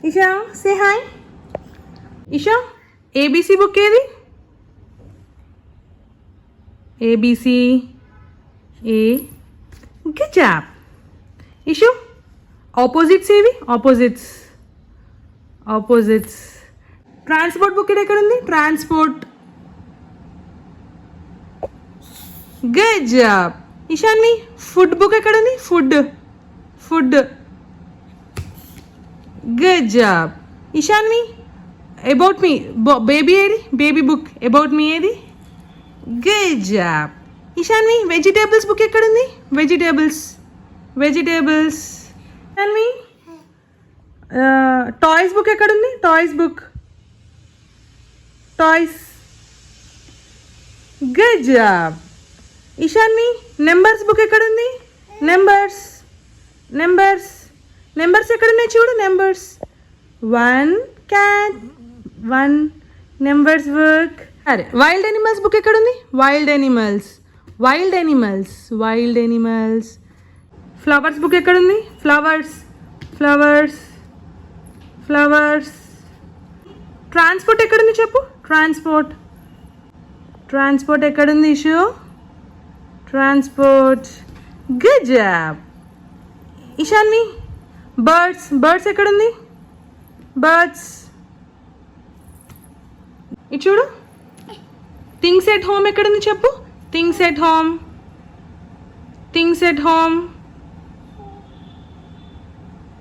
Isha say hi. Isha ABC book ఏది? ABC A. Good job. Ishu opposites ఏవి? Opposites. Opposites. Transport book ఎక్కడ ఉంది? Transport. Good job. Ishanvi food book ఎక్కడ ఉంది? Food. Food. Good job. Ishanvi about me baby ఏది? Baby book about me ఏది? Good job. Ishanvi vegetables book ఎక్కడ ఉంది? Vegetables. Vegetables. Ishanvi toys book ఎక్కడ ఉంది? Toys book. Toys. Good job. Ishanvi numbers book ఎక్కడ ఉంది? నెంబర్స్. నెంబర్స్. నెంబర్స్ ఎక్కడ ఉన్నాయి చూడు. నెంబర్స్. 1 cat 1 numbers book. అరే వైల్డ్ ఎనిమల్స్ బుక్ ఎక్కడ ఉంది? Wild animals. Wild animals. Wild animals. Flowers book ఎక్కడ ఉంది? ఫ్లవర్స్. ఫ్లవర్స్. ఫ్లవర్స్. ట్రాన్స్పోర్ట్ ఎక్కడ ఉంది చెప్పు? ట్రాన్స్పోర్ట్. ట్రాన్స్పోర్ట్ ఎక్కడ ఉంది Ishu? Transport. Good job. Ishanvi birds. Birds ఎక్కడ ఉంది? బర్డ్స్. ఇటు చూడు. థింగ్స్ ఎట్ హోమ్ ఎక్కడ ఉంది చెప్పు? Things at home. Things at home.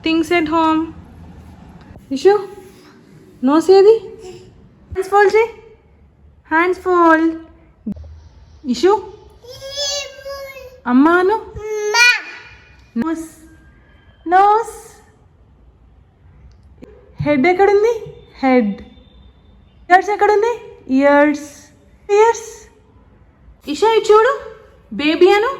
Things at home. Ishu nose ఏది? హ్యాండ్స్ ఫోల్డ్ చేయి. Hands fold. ఇషు అమ్మాను. నోస్. నోస్. హెడ్ ఎక్కడుంది? హెడ్. ఇయర్స్ ఎక్కడుంది? ఇయర్స్. ఇయర్స్. ఇషా ఇటు చూడు. బేబీ అను.